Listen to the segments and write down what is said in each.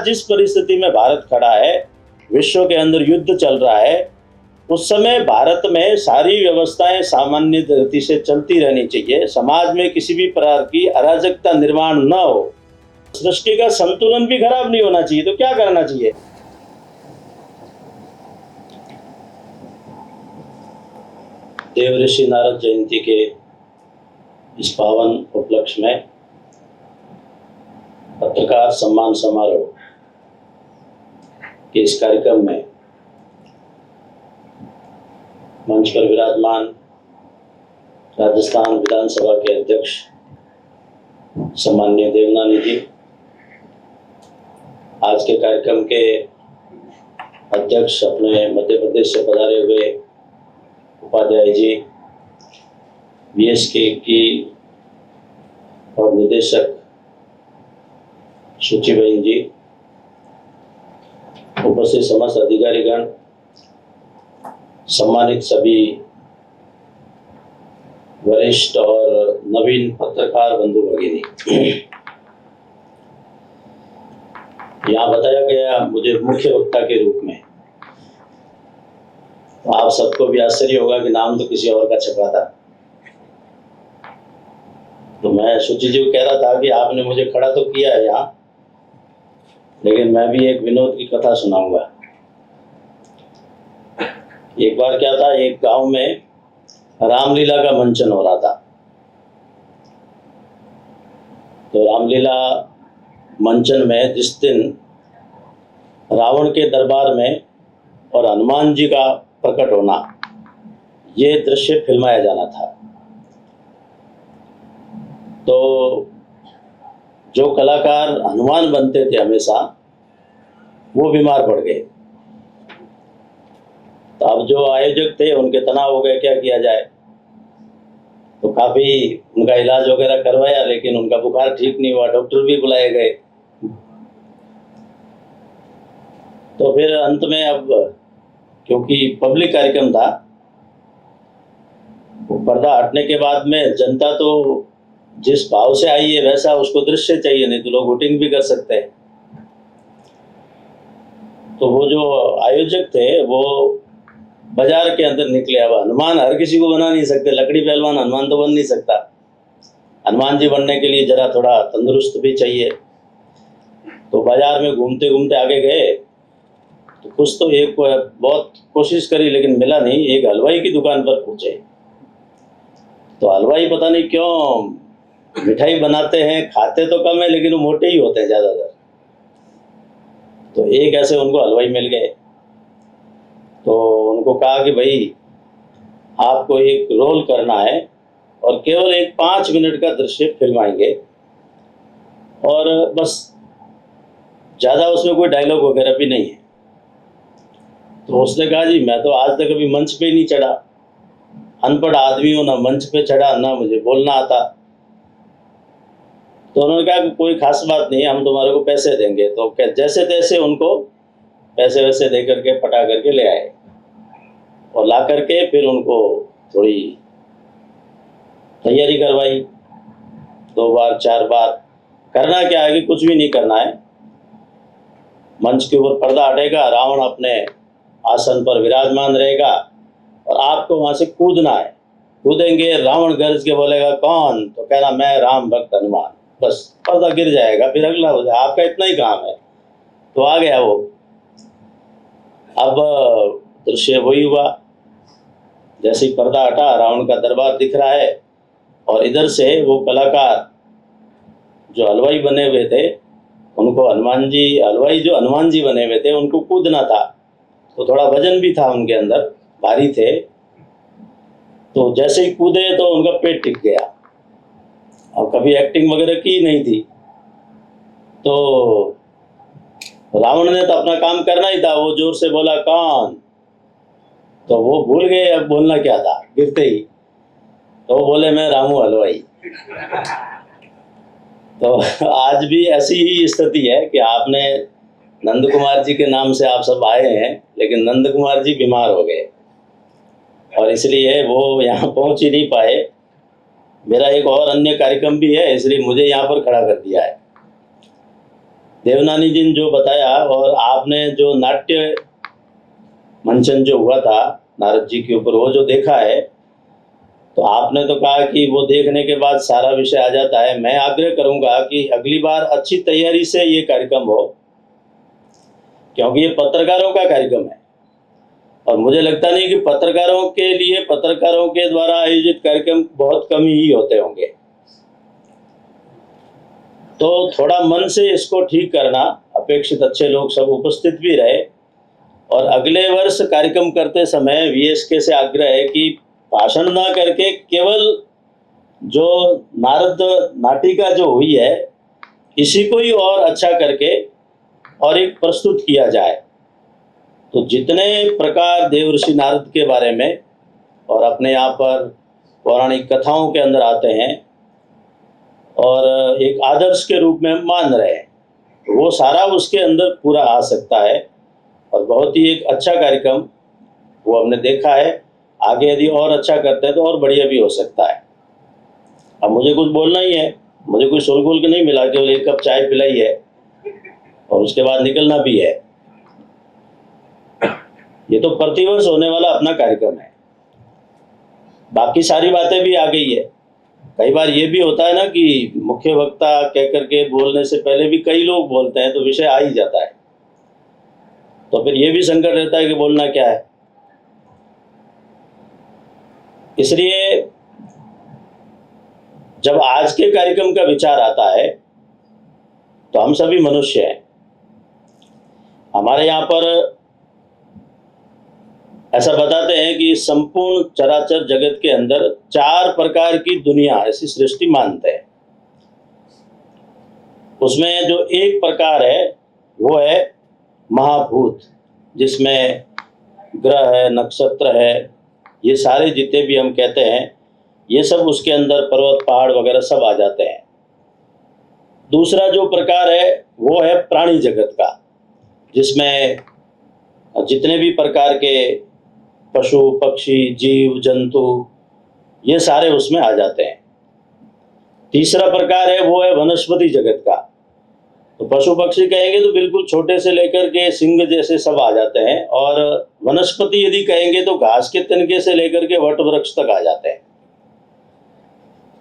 आज जिस परिस्थिति में भारत खड़ा है, विश्व के अंदर युद्ध चल रहा है, उस समय भारत में सारी व्यवस्थाएं सामान्य गति से चलती रहनी चाहिए। समाज में किसी भी प्रकार की अराजकता निर्माण न हो, सृष्टि का संतुलन भी खराब नहीं होना चाहिए। तो क्या करना चाहिए? देवऋषि नारद जयंती के इस पावन उपलक्ष्य में पत्रकार सम्मान समारोह के इस कार्यक्रम में मंच पर विराजमान राजस्थान विधानसभा के अध्यक्ष सम्माननीय देवनानी जी, आज के कार्यक्रम के अध्यक्ष अपने मध्य प्रदेश से पधारे हुए उपाध्याय जी, बीएसके की और निदेशक शुचिबेन जी, उपस्थित समस्त अधिकारीगण, सम्मानित सभी वरिष्ठ और नवीन पत्रकार बंधु भगिनी, यहाँ बताया गया मुझे मुख्य वक्ता के रूप में। तो आप सबको भी आश्चर्य होगा कि नाम तो किसी और का छपा था। तो मैं शुचि जी को कह रहा था कि आपने मुझे खड़ा तो किया है यहाँ, लेकिन मैं भी एक विनोद की कथा सुनाऊंगा। एक बार क्या था, एक गांव में रामलीला का मंचन हो रहा था। तो रामलीला मंचन में जिस दिन रावण के दरबार में और हनुमान जी का प्रकट होना, ये दृश्य फिल्माया जाना था। तो जो कलाकार हनुमान बनते थे हमेशा, वो बीमार पड़ गए। तो अब जो आयोजक थे उनके तनाव हो गए, क्या किया जाए। तो काफ़ी उनका इलाज वगैरह करवाया, लेकिन उनका बुखार ठीक नहीं हुआ। डॉक्टर भी बुलाए गए। तो फिर अंत में, अब क्योंकि पब्लिक कार्यक्रम था, पर्दा हटने के बाद में जनता तो जिस भाव से आई है वैसा उसको दृश्य चाहिए, नहीं तो लोग वोटिंग भी कर सकते हैं। तो वो जो आयोजक थे वो बाजार के अंदर निकले। अब हनुमान हर किसी को बना नहीं सकते, लकड़ी पहलवान हनुमान तो बन नहीं सकता। हनुमान जी बनने के लिए जरा थोड़ा तंदुरुस्त भी चाहिए। तो बाजार में घूमते घूमते आगे गए, तो कुछ तो एक बहुत कोशिश करी लेकिन मिला नहीं। एक हलवाई की दुकान पर पहुंचे। तो हलवाई पता नहीं क्यों मिठाई बनाते हैं, खाते तो कम है लेकिन वो मोटे ही होते हैं ज़्यादातर। तो एक ऐसे उनको हलवाई मिल गए। तो उनको कहा कि भाई आपको एक रोल करना है और केवल एक 5 मिनट का दृश्य फिल्माएंगे, और बस ज़्यादा उसमें कोई डायलॉग वगैरह भी नहीं है। तो उसने कहा जी मैं तो आज तक अभी मंच पे ही नहीं चढ़ा, अनपढ़ आदमी हूँ, ना मंच पे चढ़ा, ना मुझे बोलना आता। तो उन्होंने कहा कि कोई खास बात नहीं, हम तुम्हारे को पैसे देंगे। तो जैसे तैसे उनको पैसे वैसे दे करके पटा करके ले आए, और ला करके फिर उनको थोड़ी तैयारी करवाई। 2 बार 4 बार। करना क्या है कि कुछ भी नहीं करना है। मंच के ऊपर पर्दा हटेगा, रावण अपने आसन पर विराजमान रहेगा और आपको वहां से कूदना है। कूदेंगे, रावण गरज के बोलेगा कौन, तो कहना मैं राम भक्त हनुमान। बस पर्दा गिर जाएगा, फिर अगला हो जाए। आपका इतना ही काम है। तो आ गया वो। अब दृश्य वही हुआ। जैसे ही पर्दा हटा, रावण का दरबार दिख रहा है, और इधर से वो कलाकार जो हलवाई बने हुए थे, उनको हनुमान जी, हलवाई जो हनुमान जी बने हुए थे, उनको कूदना था। तो थोड़ा वजन भी था उनके अंदर, भारी थे। तो जैसे ही कूदे तो उनका पेट टिक गया। अब कभी एक्टिंग वगैरह की नहीं थी। तो रावण ने तो अपना काम करना ही था। वो जोर से बोला कौन, तो वो भूल गए अब बोलना क्या था गिरते ही। तो वो बोले मैं रामू हलवाई। तो आज भी ऐसी ही स्थिति है कि आपने नंद कुमार जी के नाम से आप सब आए हैं, लेकिन नंद कुमार जी बीमार हो गए और इसलिए वो यहाँ पहुँच ही नहीं पाए। मेरा एक और अन्य कार्यक्रम भी है, इसलिए मुझे यहाँ पर खड़ा कर दिया है। देवनानी जी ने जो बताया और आपने जो नाट्य मंचन जो हुआ था नारद जी के ऊपर, वो जो देखा है, तो आपने तो कहा कि वो देखने के बाद सारा विषय आ जाता है। मैं आग्रह करूंगा कि अगली बार अच्छी तैयारी से ये कार्यक्रम हो, क्योंकि ये पत्रकारों का कार्यक्रम है और मुझे लगता नहीं कि पत्रकारों के लिए, पत्रकारों के द्वारा आयोजित कार्यक्रम बहुत कम ही होते होंगे। तो थोड़ा मन से इसको ठीक करना, अपेक्षित अच्छे लोग सब उपस्थित भी रहे। और अगले वर्ष कार्यक्रम करते समय वीएसके से आग्रह है कि भाषण ना करके केवल जो नारद नाटिका जो हुई है इसी को ही और अच्छा करके और एक प्रस्तुत किया जाए। तो जितने प्रकार देवर्षि नारद के बारे में और अपने यहाँ पर पौराणिक कथाओं के अंदर आते हैं और एक आदर्श के रूप में मान रहे हैं, तो वो सारा उसके अंदर पूरा आ सकता है और बहुत ही एक अच्छा कार्यक्रम वो हमने देखा है। आगे यदि और अच्छा करते हैं तो और बढ़िया भी हो सकता है। अब मुझे कुछ बोलना ही है, मुझे कोई शुल्क नहीं मिला, केवल एक कप चाय पिलाई है और उसके बाद निकलना भी है। ये तो प्रतिवर्ष होने वाला अपना कार्यक्रम है, बाकी सारी बातें भी आ गई है। कई बार ये भी होता है ना कि मुख्य वक्ता कह करके बोलने से पहले भी कई लोग बोलते हैं तो विषय आ ही जाता है, तो फिर ये भी संकट रहता है कि बोलना क्या है। इसलिए जब आज के कार्यक्रम का विचार आता है तो हम सभी मनुष्य हैं। हमारे यहाँ पर ऐसा बताते हैं कि संपूर्ण चराचर जगत के अंदर 4 प्रकार की दुनिया ऐसी सृष्टि मानते हैं। उसमें जो एक प्रकार है वो है महाभूत, जिसमें ग्रह है, नक्षत्र है, ये सारे जितने भी हम कहते हैं ये सब उसके अंदर पर्वत पहाड़ वगैरह सब आ जाते हैं। दूसरा जो प्रकार है वो है प्राणी जगत का, जिसमें जितने भी प्रकार के पशु पक्षी जीव जंतु ये सारे उसमें आ जाते हैं। तीसरा प्रकार है वो है वनस्पति जगत का। तो पशु पक्षी कहेंगे तो बिल्कुल छोटे से लेकर के सिंह जैसे सब आ जाते हैं, और वनस्पति यदि कहेंगे तो घास के तिनके से लेकर के वट वृक्ष तक आ जाते हैं।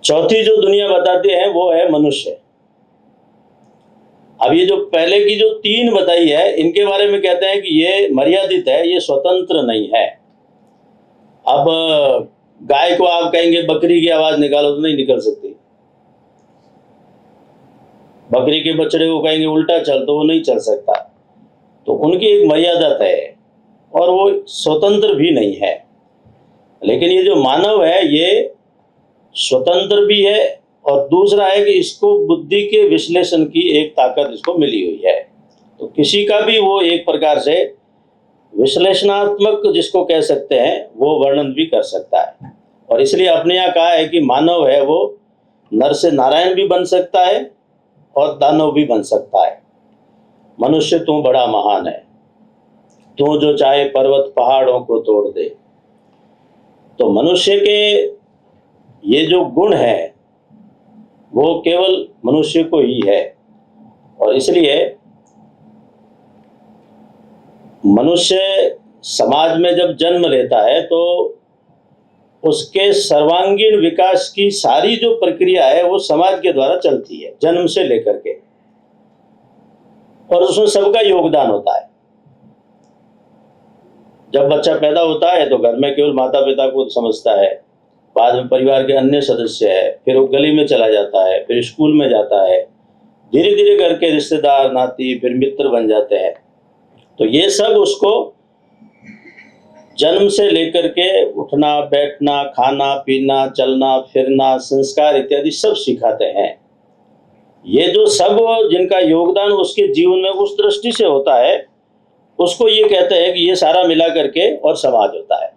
चौथी जो दुनिया बताते हैं वो है मनुष्य। अब ये जो पहले की जो 3 बताई है इनके बारे में कहते हैं कि ये मर्यादित है, ये स्वतंत्र नहीं है। अब गाय को आप कहेंगे बकरी की आवाज निकालो तो नहीं निकल सकती, बकरी के बछड़े को कहेंगे उल्टा चल तो वो नहीं चल सकता। तो उनकी एक मर्यादा है और वो स्वतंत्र भी नहीं है। लेकिन ये जो मानव है ये स्वतंत्र भी है, और दूसरा है कि इसको बुद्धि के विश्लेषण की एक ताकत इसको मिली हुई है। तो किसी का भी वो एक प्रकार से विश्लेषणात्मक जिसको कह सकते हैं वो वर्णन भी कर सकता है। और इसलिए अपने यहाँ कहा है कि मानव है वो नर से नारायण भी बन सकता है और दानव भी बन सकता है। मनुष्य तू बड़ा महान है, तू जो चाहे पर्वत पहाड़ों को तोड़ दे। तो मनुष्य के ये जो गुण है वो केवल मनुष्य को ही है, और इसलिए मनुष्य समाज में जब जन्म लेता है तो उसके सर्वांगीण विकास की सारी जो प्रक्रिया है वो समाज के द्वारा चलती है, जन्म से लेकर के, और उसमें सबका योगदान होता है। जब बच्चा पैदा होता है तो घर में केवल माता पिता को समझता है, बाद में परिवार के अन्य सदस्य है, फिर वो गली में चला जाता है, फिर स्कूल में जाता है, धीरे धीरे करके रिश्तेदार नाती फिर मित्र बन जाते हैं। तो ये सब उसको जन्म से लेकर के उठना बैठना खाना पीना चलना फिरना संस्कार इत्यादि सब सिखाते हैं। ये जो सब जिनका योगदान उसके जीवन में उस दृष्टि से होता है उसको ये कहते हैं कि ये सारा मिला करके और समाज होता है।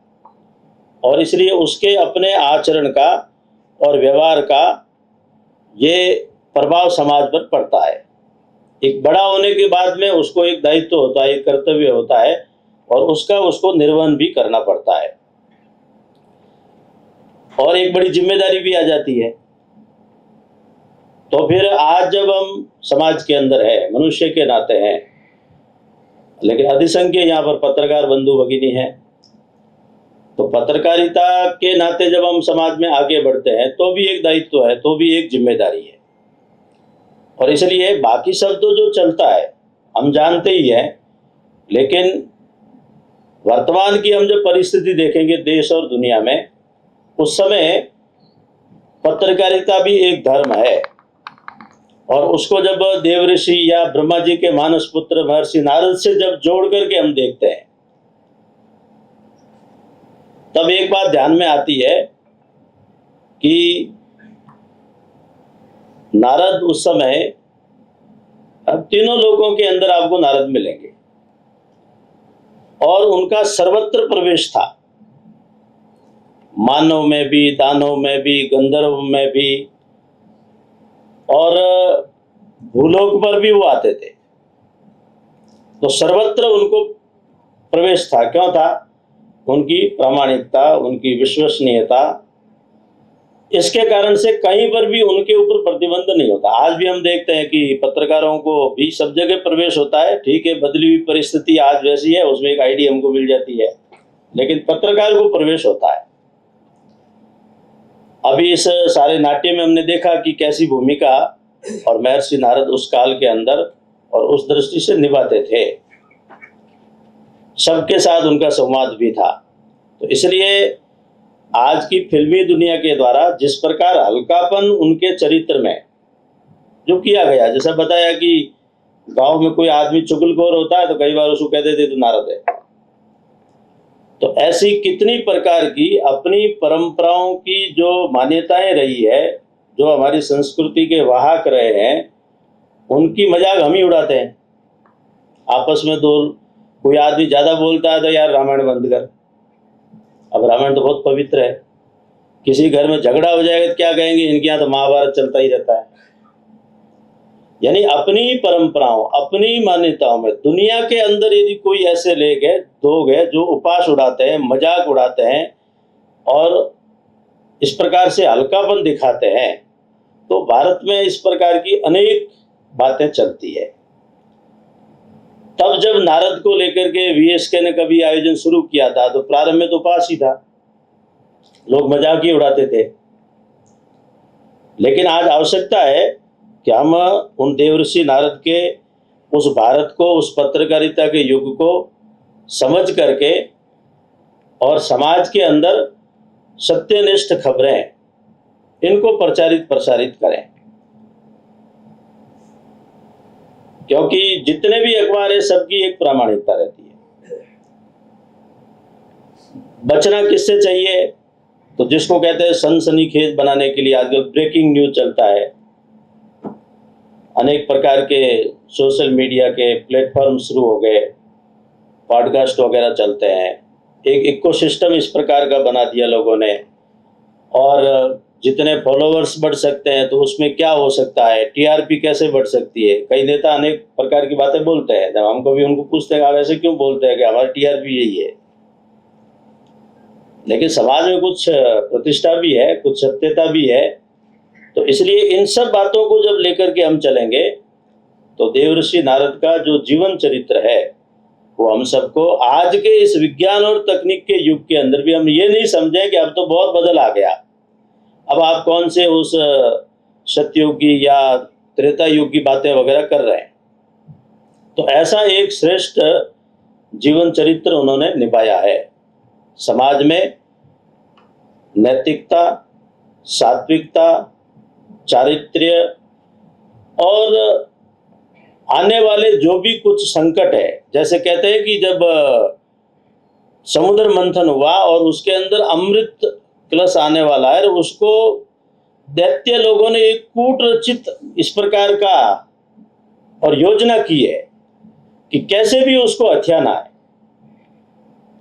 और इसलिए उसके अपने आचरण का और व्यवहार का ये प्रभाव समाज पर पड़ता है। एक बड़ा होने के बाद में उसको एक दायित्व होता है, एक कर्तव्य होता है, और उसका उसको निर्वहन भी करना पड़ता है, और एक बड़ी जिम्मेदारी भी आ जाती है। तो फिर आज जब हम समाज के अंदर है, मनुष्य के नाते हैं, लेकिन अधिसंख्य यहाँ पर पत्रकार बंधु भगिनी हैं, तो पत्रकारिता के नाते जब हम समाज में आगे बढ़ते हैं तो भी एक दायित्व है, तो भी एक जिम्मेदारी है। और इसलिए बाकी सब तो जो चलता है हम जानते ही हैं, लेकिन वर्तमान की हम जब परिस्थिति देखेंगे देश और दुनिया में, उस समय पत्रकारिता भी एक धर्म है। और उसको जब देवऋषि या ब्रह्मा जी के मानस पुत्र महर्षि नारद से जब जोड़ करके हम देखते हैं, तब एक बात ध्यान में आती है कि नारद उस समय, अब तीनों लोगों के अंदर आपको नारद मिलेंगे और उनका सर्वत्र प्रवेश था, मानव में भी, दानव में भी, गंधर्व में भी, और भूलोक पर भी वो आते थे। तो सर्वत्र उनको प्रवेश था। क्यों था? उनकी प्रामाणिकता, उनकी विश्वसनीयता, इसके कारण से कहीं पर भी उनके ऊपर प्रतिबंध नहीं होता। आज भी हम देखते हैं कि पत्रकारों को भी सब जगह प्रवेश होता है। ठीक है, बदली हुई परिस्थिति आज वैसी है, उसमें एक आईडी हमको मिल जाती है, लेकिन पत्रकार को प्रवेश होता है। अभी इस सारे नाट्य में हमने देखा कि कैसी भूमिका और महर्षि नारद उस काल के अंदर और उस दृष्टि से निभाते थे। सबके साथ उनका संवाद भी था। तो इसलिए आज की फिल्मी दुनिया के द्वारा जिस प्रकार हल्कापन उनके चरित्र में जो किया गया, जैसा बताया कि गांव में कोई आदमी चुगलखोर होता है तो कई बार उसको कह देते तो नारद है। तो ऐसी कितनी प्रकार की अपनी परंपराओं की जो मान्यताएं रही है, जो हमारी संस्कृति के वाहक रहे हैं, उनकी मजाक हम ही उड़ाते हैं। आपस में दो कोई आदमी ज्यादा बोलता है तो यार रामायण बंद कर। अब रामायण तो बहुत पवित्र है। किसी घर में झगड़ा हो जाएगा तो क्या कहेंगे, इनके यहाँ तो महाभारत चलता ही रहता है। यानी अपनी परंपराओं, अपनी मान्यताओं में दुनिया के अंदर यदि कोई ऐसे लोग हैं जो उपास उड़ाते हैं, मजाक उड़ाते हैं और इस प्रकार से हल्कापन दिखाते हैं, तो भारत में इस प्रकार की अनेक बातें चलती है। तब जब नारद को लेकर के वीएसके ने कभी आयोजन शुरू किया था तो प्रारंभ में तो उपास ही था, लोग मजाक ही उड़ाते थे। लेकिन आज आवश्यकता है कि हम उन देवऋषि नारद के उस भारत को, उस पत्रकारिता के युग को समझ करके और समाज के अंदर सत्यनिष्ठ खबरें इनको प्रसारित करें। क्योंकि जितने भी अखबार है सबकी एक प्रामाणिकता रहती है। बचना किससे चाहिए? तो जिसको कहते हैं सनसनीखेज बनाने के लिए आजकल ब्रेकिंग न्यूज चलता है, अनेक प्रकार के सोशल मीडिया के प्लेटफॉर्म शुरू हो गए, पॉडकास्ट वगैरह चलते हैं। एक इकोसिस्टम इस प्रकार का बना दिया लोगों ने, और जितने फॉलोअर्स बढ़ सकते हैं तो उसमें क्या हो सकता है, टीआरपी कैसे बढ़ सकती है। कई नेता अनेक प्रकार की बातें बोलते हैं, जब हमको भी उनको पूछते हैं आप ऐसे क्यों बोलते हैं कि हमारी टीआरपी यही है। लेकिन समाज में कुछ प्रतिष्ठा भी है, कुछ सत्यता भी है। तो इसलिए इन सब बातों को जब लेकर के हम चलेंगे तो देवऋषि नारद का जो जीवन चरित्र है वो हम सबको आज के इस विज्ञान और तकनीक के युग के अंदर भी हम ये नहीं समझें कि अब तो बहुत बदल आ गया, अब आप कौन से उस सतयुग की या त्रेता युग की बातें वगैरह कर रहे हैं। तो ऐसा एक श्रेष्ठ जीवन चरित्र उन्होंने निभाया है। समाज में नैतिकता, सात्विकता, चारित्र्य और आने वाले जो भी कुछ संकट है, जैसे कहते हैं कि जब समुद्र मंथन हुआ और उसके अंदर अमृत कलश आने वाला है, उसको दैत्य लोगों ने एक कूट रचित इस प्रकार का और योजना की है कि कैसे भी उसको हथियाना है।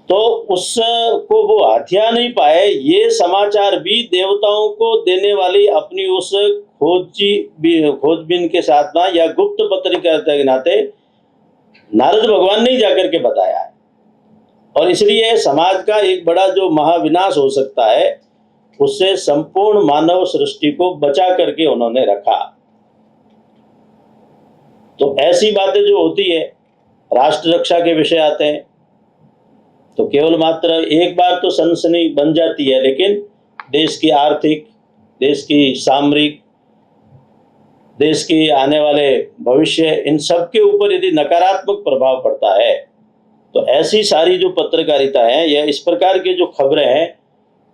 तो उसको वो हथिया नहीं पाए, ये समाचार भी देवताओं को देने वाली अपनी उस खोजबीन के साथ ना या गुप्त पत्रिका के नाते नारद भगवान ने ही जाकर के बताया है। और इसलिए समाज का एक बड़ा जो महाविनाश हो सकता है उससे संपूर्ण मानव सृष्टि को बचा करके उन्होंने रखा। तो ऐसी बातें जो होती है, राष्ट्र रक्षा के विषय आते हैं तो केवल मात्र एक बार तो सनसनी बन जाती है, लेकिन देश की आर्थिक, देश की सामरिक, देश की आने वाले भविष्य, इन सब के ऊपर यदि नकारात्मक प्रभाव पड़ता है तो ऐसी सारी जो पत्रकारिता है या इस प्रकार की जो खबरें हैं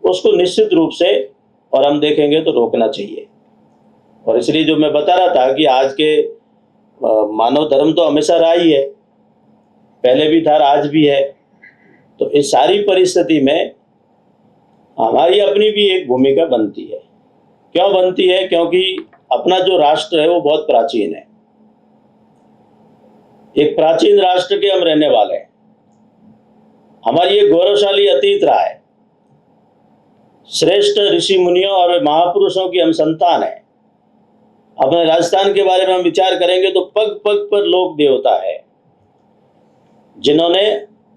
उसको निश्चित रूप से, और हम देखेंगे तो रोकना चाहिए। और इसलिए जो मैं बता रहा था कि आज के मानव धर्म तो हमेशा रहा ही है, पहले भी था, आज भी है। तो इस सारी परिस्थिति में हमारी अपनी भी एक भूमिका बनती है। क्यों बनती है? क्योंकि अपना जो राष्ट्र है वो बहुत प्राचीन है, एक प्राचीन राष्ट्र के हम रहने वाले हैं। हमारी एक गौरवशाली अतीत रहा है, श्रेष्ठ ऋषि मुनियों और महापुरुषों की हम संतान हैं। अपने राजस्थान के बारे में हम विचार करेंगे तो पग पग पर लोक देवता है, जिन्होंने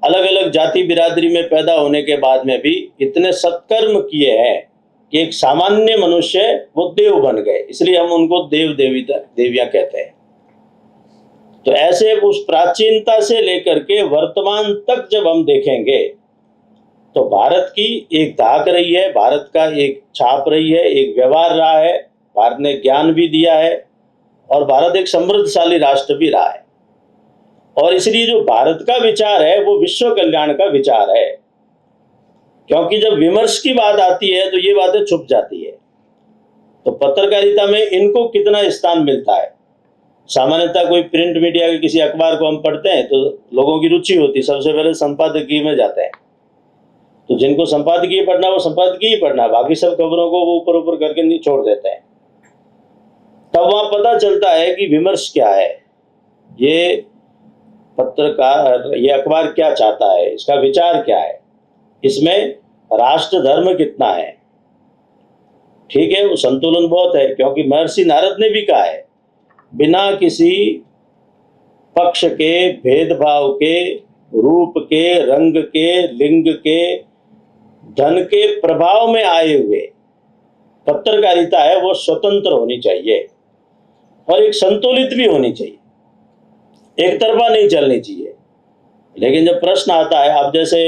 अलग अलग जाति बिरादरी में पैदा होने के बाद में भी इतने सत्कर्म किए हैं कि एक सामान्य मनुष्य वो देव बन गए, इसलिए हम उनको देव देवियां कहते हैं। तो ऐसे उस प्राचीनता से लेकर के वर्तमान तक जब हम देखेंगे तो भारत की एक धाक रही है, भारत का एक छाप रही है, एक व्यवहार रहा है, भारत ने ज्ञान भी दिया है और भारत एक समृद्धशाली राष्ट्र भी रहा है। और इसलिए जो भारत का विचार है वो विश्व कल्याण का विचार है, क्योंकि जब विमर्श की बात आती है तो ये बातें छुप जाती है। तो पत्रकारिता में इनको कितना स्थान मिलता है? सामान्यतः कोई प्रिंट मीडिया के किसी अखबार को हम पढ़ते हैं तो लोगों की रुचि होती है, सबसे पहले संपादकीय में जाते हैं। तो जिनको संपादकीय पढ़ना वो संपादकीय पढ़ना, बाकी सब खबरों को वो ऊपर ऊपर करके नहीं छोड़ देते हैं। तब वहां पता चलता है कि विमर्श क्या है, ये पत्रकार, ये अखबार क्या चाहता है, इसका विचार क्या है, इसमें राष्ट्र धर्म कितना है। ठीक है, वो संतुलन बहुत है, क्योंकि महर्षि नारद ने भी कहा है, बिना किसी पक्ष के, भेदभाव के, रूप के, रंग के, लिंग के, धन के प्रभाव में आए हुए पत्रकारिता है वो स्वतंत्र होनी चाहिए और एक संतुलित भी होनी चाहिए, एक तरफा नहीं चलनी चाहिए। लेकिन जब प्रश्न आता है, अब जैसे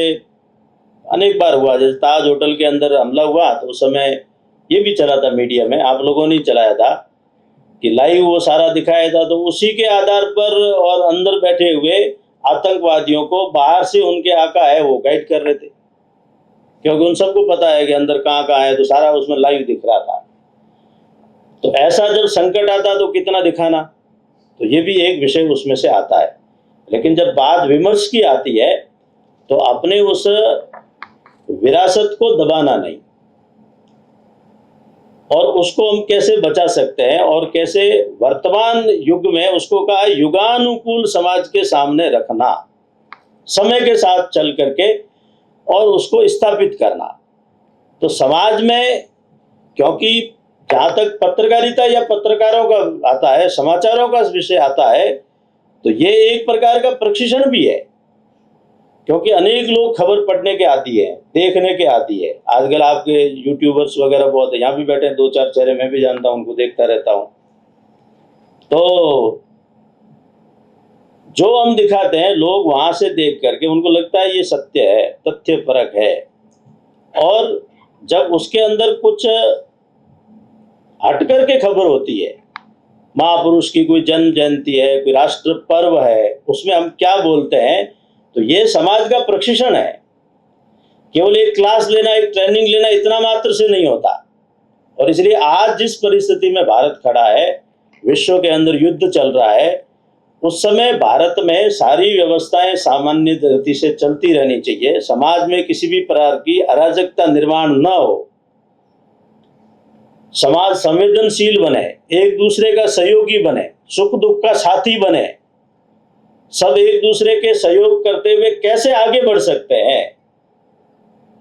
अनेक बार हुआ, जैसे ताज होटल के अंदर हमला हुआ तो उस समय ये भी चला था मीडिया में, आप लोगों ने चलाया था कि लाइव वो सारा दिखाया था। तो उसी के आधार पर और अंदर बैठे हुए आतंकवादियों को बाहर से उनके आका है वो गाइड कर रहे थे, क्योंकि उन सबको पता है कि अंदर कहाँ कहाँ है, तो सारा उसमें लाइव दिख रहा था। तो ऐसा जब संकट आता तो कितना दिखाना, तो ये भी एक विषय उसमें से आता है। लेकिन जब बात विमर्श की आती है तो अपने उस विरासत को दबाना नहीं, और उसको हम कैसे बचा सकते हैं और कैसे वर्तमान युग में उसको कहा युगानुकूल समाज के सामने रखना, समय के साथ चल करके और उसको स्थापित करना। तो समाज में, क्योंकि जहां तक पत्रकारिता या पत्रकारों का आता है, समाचारों का विषय आता है, तो ये एक प्रकार का प्रशिक्षण भी है, क्योंकि अनेक लोग खबर पढ़ने के आदी है, देखने के आदी है। आजकल आपके यूट्यूबर्स वगैरह बहुत है, यहाँ भी बैठे हैं, 2-4 चेहरे मैं भी जानता हूं, उनको देखता रहता हूं। तो जो हम दिखाते हैं लोग वहां से देख करके उनको लगता है ये सत्य है, तथ्य परक है, और जब उसके अंदर कुछ हट करके खबर होती है, महापुरुष की कोई जन्म जयंती है, कोई राष्ट्र पर्व है, उसमें हम क्या बोलते हैं, तो ये समाज का प्रशिक्षण है। केवल एक क्लास लेना, एक ट्रेनिंग लेना इतना मात्र से नहीं होता। और इसलिए आज जिस परिस्थिति में भारत खड़ा है, विश्व के अंदर युद्ध चल रहा है, उस समय भारत में सारी व्यवस्थाएं सामान्य गति से चलती रहनी चाहिए, समाज में किसी भी प्रकार की अराजकता निर्माण न हो, समाज संवेदनशील बने, एक दूसरे का सहयोगी बने, सुख दुख का साथी बने, सब एक दूसरे के सहयोग करते हुए कैसे आगे बढ़ सकते हैं।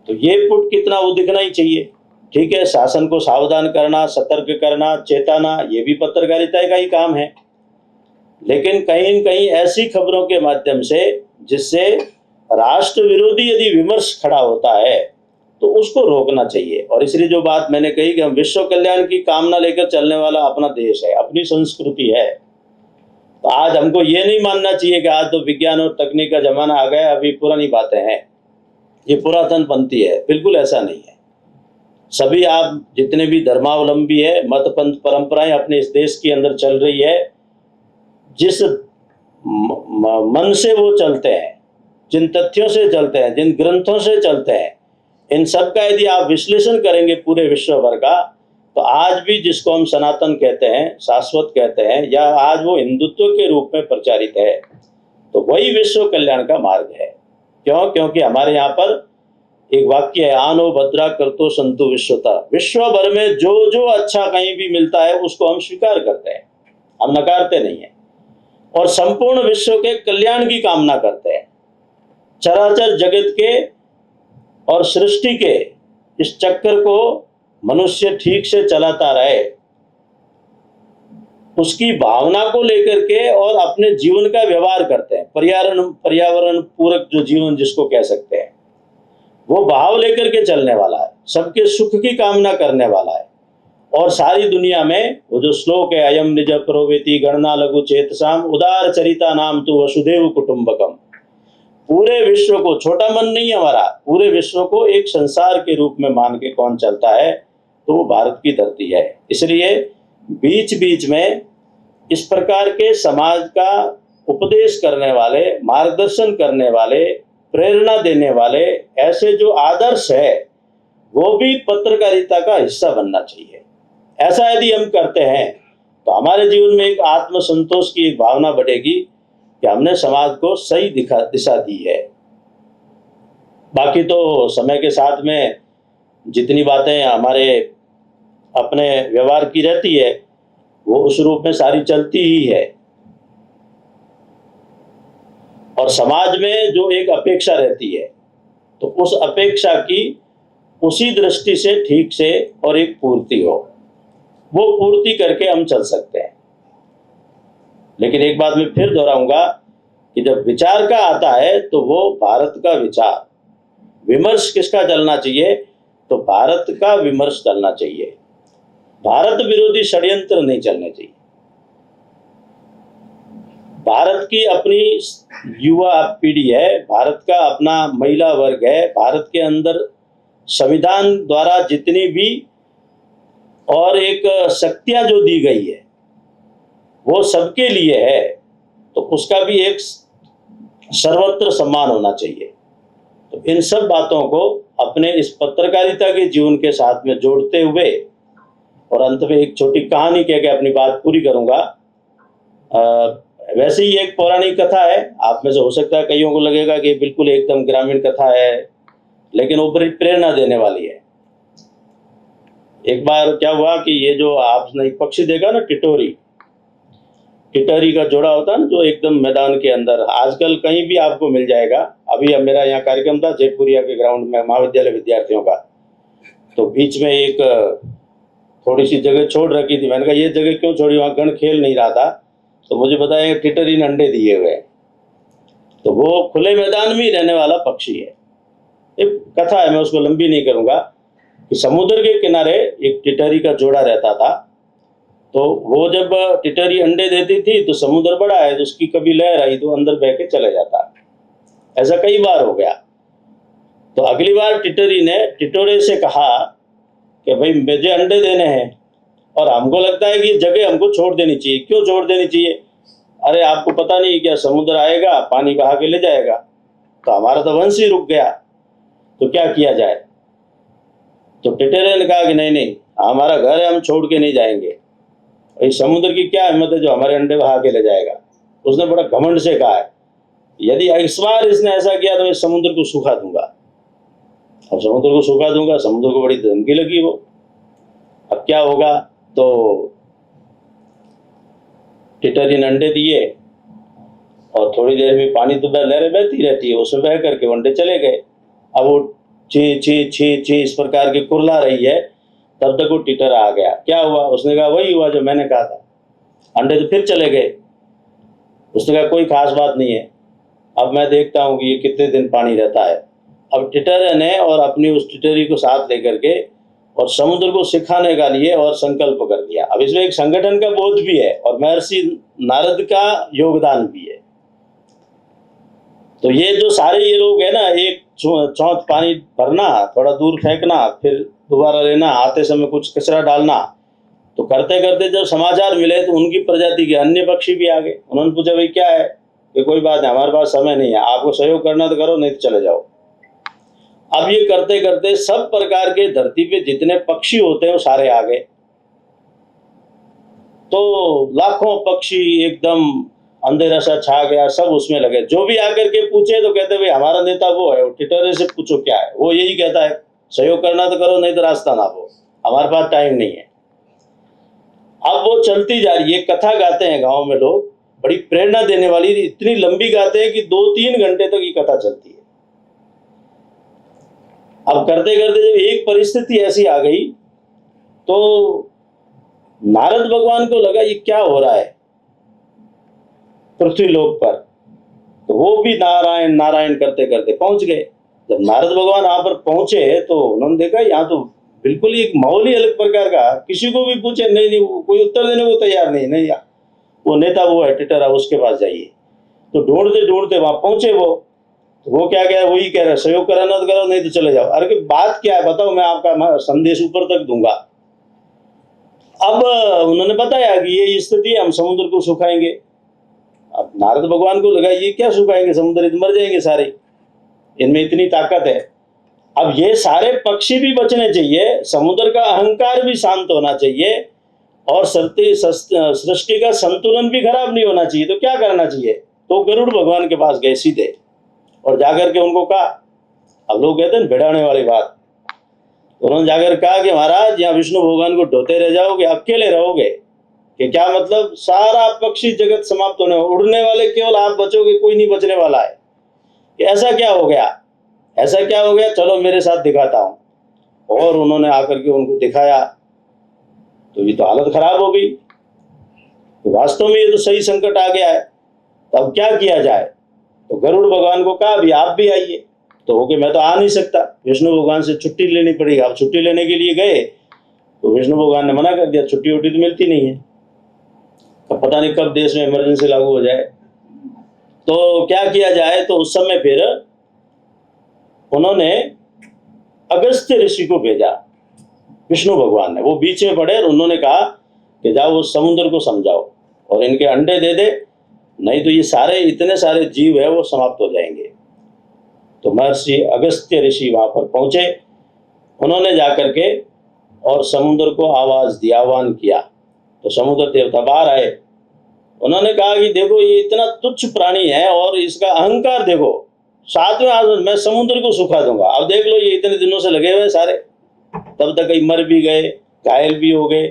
तो ये पुट कितना वो दिखना ही चाहिए। ठीक है, शासन को सावधान करना, सतर्क करना, चेताना, ये भी पत्रकारिता का ही काम है। लेकिन कहीं न कहीं ऐसी खबरों के माध्यम से जिससे राष्ट्र विरोधी यदि विमर्श खड़ा होता है तो उसको रोकना चाहिए। और इसलिए जो बात मैंने कही कि हम विश्व कल्याण की कामना लेकर चलने वाला अपना देश है, अपनी संस्कृति है, तो आज हमको ये नहीं मानना चाहिए कि आज तो विज्ञान और तकनीक का जमाना आ गया, अभी पुरानी बातें हैं, ये पुरातन पंथी है। बिल्कुल ऐसा नहीं है। सभी आप जितने भी धर्मावलंबी है, मत पंथ परंपराएं अपने इस देश के अंदर चल रही है, जिस मन से वो चलते हैं, जिन तथ्यों से चलते हैं, जिन ग्रंथों से चलते हैं, इन सब का यदि आप विश्लेषण करेंगे पूरे विश्व भर का, तो आज भी जिसको हम सनातन कहते हैं, शाश्वत कहते हैं, या आज वो हिंदुत्व के रूप में प्रचारित है, तो वही विश्व कल्याण का मार्ग है। क्यों? क्योंकि हमारे यहाँ पर एक वाक्य है, आनो भद्रा करतो संतु विश्वता। विश्व भर में जो जो अच्छा कहीं भी मिलता है उसको हम स्वीकार करते हैं, हम नकारते नहीं है, और संपूर्ण विश्व के कल्याण की कामना करते हैं। चराचर जगत के और सृष्टि के इस चक्कर को मनुष्य ठीक से चलाता रहे, उसकी भावना को लेकर के और अपने जीवन का व्यवहार करते हैं। पर्यावरण पूरक जो जीवन जिसको कह सकते हैं, वो भाव लेकर के चलने वाला है, सबके सुख की कामना करने वाला है। और सारी दुनिया में वो जो श्लोक है, अयम निज प्रोवेति गणना लघु चेतसाम उदार चरिता नाम तु वसुदेव कुटुंबकम। पूरे विश्व को, छोटा मन नहीं हमारा, पूरे विश्व को एक संसार के रूप में मान के कौन चलता है, तो वो भारत की धरती है। इसलिए बीच बीच में इस प्रकार के समाज का उपदेश करने वाले, मार्गदर्शन करने वाले, प्रेरणा देने वाले ऐसे जो आदर्श है, वो भी पत्रकारिता का हिस्सा बनना चाहिए। ऐसा यदि हम करते हैं तो हमारे जीवन में एक आत्मसंतोष की एक भावना बढ़ेगी कि हमने समाज को सही दिशा दी है। बाकी तो समय के साथ में जितनी बातें हमारे अपने व्यवहार की रहती है, वो उस रूप में सारी चलती ही है। और समाज में जो एक अपेक्षा रहती है, तो उस अपेक्षा की उसी दृष्टि से ठीक से और एक पूर्ति हो, वो पूर्ति करके हम चल सकते हैं। लेकिन एक बात मैं फिर दोहराऊंगा कि जब विचार का आता है तो वो भारत का विचार, विमर्श किसका चलना चाहिए, तो भारत का विमर्श चलना चाहिए। भारत विरोधी षड्यंत्र नहीं चलने चाहिए। भारत की अपनी युवा पीढ़ी है, भारत का अपना महिला वर्ग है, भारत के अंदर संविधान द्वारा जितनी भी और एक शक्तियां जो दी गई है वो सबके लिए है, तो उसका भी एक सर्वत्र सम्मान होना चाहिए। तो इन सब बातों को अपने इस पत्रकारिता के जीवन के साथ में जोड़ते हुए, और अंत में एक छोटी कहानी कह के अपनी बात पूरी करूंगा। वैसे ही एक पौराणिक कथा है, आप में से हो सकता है कईयों को लगेगा कि बिल्कुल एकदम ग्रामीण कथा है, लेकिन वो बड़ी प्रेरणा देने वाली है। एक बार क्या हुआ कि ये जो आपने एक पक्षी देखा ना, टिटोरी का जोड़ा होता है ना, जो एकदम मैदान के अंदर आजकल कहीं भी आपको मिल जाएगा। अभी अब मेरा यहाँ कार्यक्रम था जयपुरिया के ग्राउंड में महाविद्यालय विद्यार्थियों का, तो बीच में एक थोड़ी सी जगह छोड़ रखी थी। मैंने कहा ये जगह क्यों छोड़ी, वहाँ गण खेल नहीं रहा था, तो मुझे बताया टिटोरी ने अंडे दिए हुए। तो वो खुले मैदान में ही रहने वाला पक्षी है। एक कथा है, मैं उसको लंबी नहीं करूँगा, कि समुद्र के किनारे एक टिटोरी का जोड़ा रहता था। तो वो जब टिटोरी अंडे देती थी तो समुद्र बड़ा है, तो उसकी कभी लहर आई तो अंदर बह के चला जाता। ऐसा कई बार हो गया। तो अगली बार टिटोरी ने टिटोरे से कहा कि भाई मुझे अंडे देने हैं और हमको लगता है कि ये जगह हमको छोड़ देनी चाहिए। क्यों छोड़ देनी चाहिए? अरे आपको पता नहीं क्या, समुद्र आएगा पानी बहा के ले जाएगा, तो हमारा तो वंश ही रुक गया, तो क्या किया जाए। तो टिटोरे ने कहा कि नहीं नहीं, हमारा घर है, हम छोड़ के नहीं जाएंगे। इस समुद्र की क्या हिम्मत है जो हमारे अंडे बहा के ले जाएगा। उसने बड़ा घमंड से कहा है, यदि इस बार इसने ऐसा किया तो मैं समुद्र को सुखा दूंगा। अब समुद्र को सुखा दूंगा, समुद्र को बड़ी धमकी लगी वो। अब क्या होगा, तो टिटोरी ने अंडे दिए और थोड़ी देर में पानी तो लहरें बहती रहती है, उसमें बह करके अंडे चले गए। अब वो ची ची ची ची इस प्रकार की कुरला रही है, तब तक वो टिटोरा आ गया। क्या हुआ? उसने कहा वही हुआ जो मैंने कहा था, अंडे तो फिर चले गए। उसने कहा कोई खास बात नहीं है, अब मैं देखता हूँ कि ये कितने दिन पानी रहता है। अब टिटोरे ने और अपनी उस टिटोरी को साथ लेकर के और समुद्र को सिखाने का लिए और संकल्प कर दिया। अब इसमें एक संगठन का बोध भी है और महर्षि नारद का योगदान भी है। तो ये जो सारे ये लोग है ना, एक चौथ पानी भरना, थोड़ा दूर फेंकना, फिर दोबारा लेना, आते समय कुछ कचरा डालना, तो करते करते जब समाचार मिले तो उनकी प्रजाति के अन्य पक्षी भी आ गए। उन्होंने पूछा भाई क्या है, कि कोई बात नहीं, हमारे पास समय नहीं है, आपको सहयोग करना तो करो, नहीं तो चले जाओ। अब ये करते करते सब प्रकार के धरती पे जितने पक्षी होते हैं वो सारे आ गए। तो लाखों पक्षी एकदम अंधेरा सा छा गया, सब उसमें लगे। जो भी आकर के पूछे तो कहते भाई हमारा नेता वो है, वो टिटोरे से पूछो क्या है, वो यही कहता है सहयोग करना तो करो, नहीं तो रास्ता ना दो, हमारे पास टाइम नहीं है। अब वो चलती जा रही है, कथा गाते हैं गांव में लोग, बड़ी प्रेरणा देने वाली, इतनी लंबी गाते हैं कि 2-3 घंटे तक ये कथा चलती है। अब करते करते जब एक परिस्थिति ऐसी आ गई तो नारद भगवान को लगा ये क्या हो रहा है पृथ्वी लोक पर। तो वो भी नारायण नारायण करते करते पहुंच गए। जब नारद भगवान वहां पर पहुंचे तो उन्होंने देखा यहाँ तो बिल्कुल एक माहौल ही अलग प्रकार का। किसी को भी पूछे नहीं कोई उत्तर देने को तैयार नहीं वो नेता वो है टिटरा, उसके पास जाइए। तो ढूंढते ढूंढते वहां पहुंचे वो क्या कह रहे, वही कह रहे सहयोग कराना तो करो, नहीं तो चले जाओ। अरे बात क्या है बताओ, मैं आपका संदेश ऊपर तक दूंगा। अब उन्होंने बताया कि ये स्थिति है, हम समुद्र को सुखाएंगे। अब नारद भगवान को लगा ये क्या सुखाएंगे, समुद्र मर जाएंगे सारे, इनमें इतनी ताकत है। अब ये सारे पक्षी भी बचने चाहिए, समुद्र का अहंकार भी शांत होना चाहिए और सृष्टि का संतुलन भी खराब नहीं होना चाहिए। तो क्या करना चाहिए? तो गरुड़ भगवान के पास गए सीधे और जाकर के उनको कहा, अब लोग कहते हैं भिड़ाने वाली बात, उन्होंने जाकर कहा कि महाराज यहाँ विष्णु भगवान को ढोते रह जाओगे, अकेले रहोगे, कि क्या मतलब सारा पक्षी जगत समाप्त होने, उड़ने वाले केवल आप बचोगे, कोई नहीं बचने वाला है। कि ऐसा क्या हो गया, ऐसा क्या हो गया, चलो मेरे साथ दिखाता हूं। और उन्होंने आकर के उनको दिखाया तो ये तो हालत खराब हो गई। तो वास्तव में ये तो सही संकट आ गया है, तो अब क्या किया जाए? तो गरुड़ भगवान को कहा भी आप भी आइए। तो हो गए मैं तो आ नहीं सकता, विष्णु भगवान से छुट्टी लेनी पड़ेगी। आप छुट्टी लेने के लिए गए तो विष्णु भगवान ने मना कर दिया, छुट्टी वुट्टी तो मिलती नहीं है, अब पता नहीं कब देश में इमरजेंसी लागू हो जाए। तो क्या किया जाए? तो उस समय फिर उन्होंने अगस्त्य ऋषि को भेजा, विष्णु भगवान ने, वो बीच में पड़े और उन्होंने कहा कि जाओ उस समुद्र को समझाओ और इनके अंडे दे दे, नहीं तो ये सारे इतने सारे जीव है वो समाप्त हो जाएंगे। तो महर्षि अगस्त्य ऋषि वहां पर पहुंचे, उन्होंने जाकर के और समुद्र को आवाज दी, आह्वान किया। तो समुद्र देवता बाहर आए, उन्होंने कहा कि देखो ये इतना तुच्छ प्राणी है और इसका अहंकार देखो, 7वें आसमान मैं समुद्र को सुखा दूंगा। अब देख लो ये इतने दिनों से लगे हुए सारे, तब तक कई मर भी गए, घायल भी हो गए।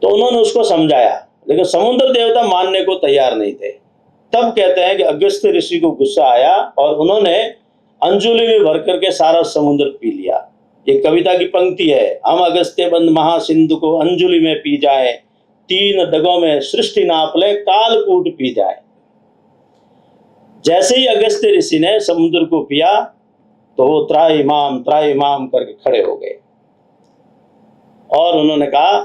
तो उन्होंने उसको समझाया, लेकिन समुद्र देवता मानने को तैयार नहीं थे। तब कहते हैं कि अगस्त्य ऋषि को गुस्सा आया और उन्होंने अंजुलि में भर करके सारा समुद्र पी लिया। एक कविता की पंक्ति है, हम अगस्त्य बंद महासिंधु को अंजुलि में पी जाए, 3 डगों में सृष्टि नाप ले, कालकूट पी जाए। जैसे ही अगस्त्य ऋषि ने समुद्र को पिया तो वो त्राईमाम करके खड़े हो गए और उन्होंने कहा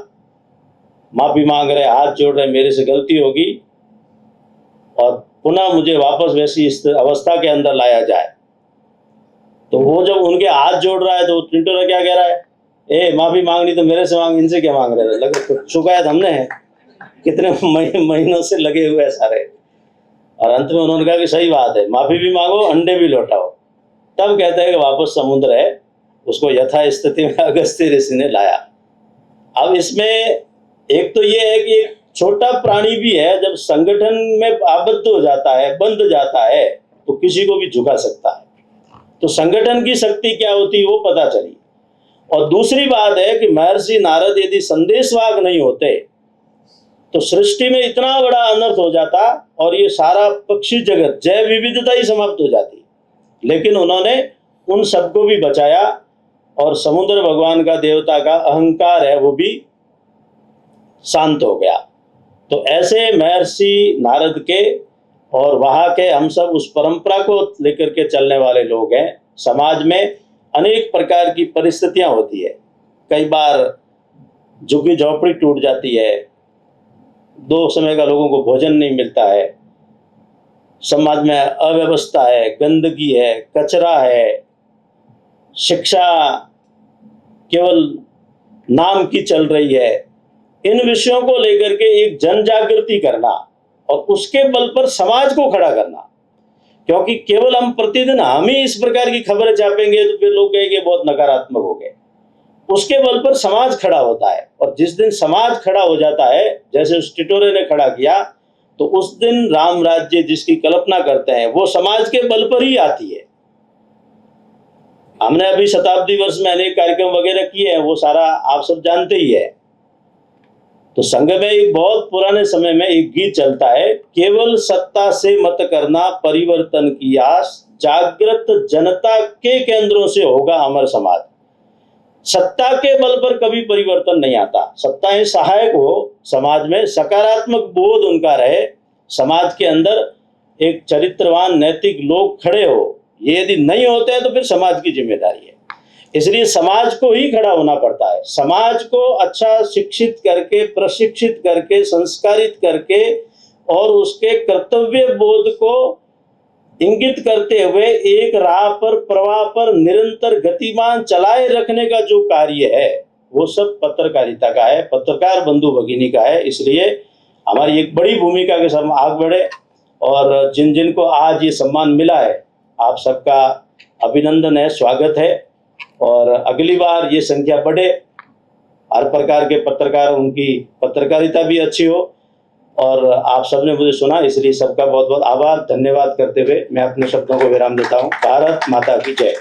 माफी मांग रहे, हाथ जोड़ रहे, मेरे से गलती होगी और पुनः मुझे वापस वैसी इस अवस्था के अंदर लाया जाए। तो वो जब उनके हाथ जोड़ रहा है तो टिटोरा क्या कह रहा है, ए माफी मांगनी तो मेरे से मांग, इनसे क्या मांग रहे? लगे शिकायत हमने है, कितने महीनों से लगे हुए हैं सारे। और अंत में उन्होंने कहा कि सही बात है, माफी भी मांगो, अंडे भी लौटाओ। तब कहते हैं कि वापस समुद्र है, उसको यथा स्थिति में अगस्त्य ऋषि ने लाया। अब इसमें एक तो ये है कि एक छोटा प्राणी भी है, जब संगठन में आबद्ध हो जाता है, बंध जाता है, तो किसी को भी झुका सकता है। तो संगठन की शक्ति क्या होती है वो पता चली। और दूसरी बात है कि महर्षि नारद यदि संदेशवाहक नहीं होते तो सृष्टि में इतना बड़ा अनर्थ हो जाता और ये सारा पक्षी जगत, जैव विविधता ही समाप्त हो जाती। लेकिन उन्होंने उन सबको भी बचाया और समुद्र भगवान का, देवता का अहंकार है वो भी शांत हो गया। तो ऐसे महर्षि नारद के और वहां के हम सब उस परंपरा को लेकर के चलने वाले लोग हैं। समाज में अनेक प्रकार की परिस्थितियां होती है। कई बार झुग्गी झोपड़ी टूट जाती है, 2 समय का लोगों को भोजन नहीं मिलता है, समाज में अव्यवस्था है, गंदगी है, कचरा है, शिक्षा केवल नाम की चल रही है। इन विषयों को लेकर के एक जन जागृति करना और उसके बल पर समाज को खड़ा करना, क्योंकि केवल हम प्रतिदिन हम ही इस प्रकार की खबरें छापेंगे तो फिर लोग कहेंगे बहुत नकारात्मक हो गए। उसके बल पर समाज खड़ा होता है, और जिस दिन समाज खड़ा हो जाता है, जैसे उस टिटोरे ने खड़ा किया, तो उस दिन राम राज्य जिसकी कल्पना करते हैं वो समाज के बल पर ही आती है। हमने अभी शताब्दी वर्ष में अनेक कार्यक्रम वगैरह किए हैं, वो सारा आप सब जानते ही है। तो संघ में एक बहुत पुराने समय में एक गीत चलता है, केवल सत्ता से मत करना परिवर्तन की आस, जागृत जनता के केंद्रों से होगा अमर समाज। सत्ता के बल पर कभी परिवर्तन नहीं आता। सत्ताएं सहायक हो, समाज में सकारात्मक बोध उनका रहे, समाज के अंदर एक चरित्रवान नैतिक लोग खड़े हो, ये यदि नहीं होते हैं तो फिर समाज की जिम्मेदारी है। इसलिए समाज को ही खड़ा होना पड़ता है। समाज को अच्छा शिक्षित करके, प्रशिक्षित करके, संस्कारित करके और उसके कर्तव्य बोध को इंगित करते हुए एक राह पर, प्रवाह पर निरंतर गतिमान चलाए रखने का जो कार्य है वो सब पत्रकारिता का है, पत्रकार बंधु भगिनी का है। इसलिए हमारी एक बड़ी भूमिका के साथ आगे बढ़े, और जिन जिन को आज ये सम्मान मिला है आप सबका अभिनंदन है, स्वागत है, और अगली बार ये संख्या बढ़े, हर प्रकार के पत्रकार, उनकी पत्रकारिता भी अच्छी हो। और आप सबने मुझे सुना, इसलिए सबका बहुत बहुत आभार, धन्यवाद करते हुए मैं अपने शब्दों को विराम देता हूँ। भारत माता की जय।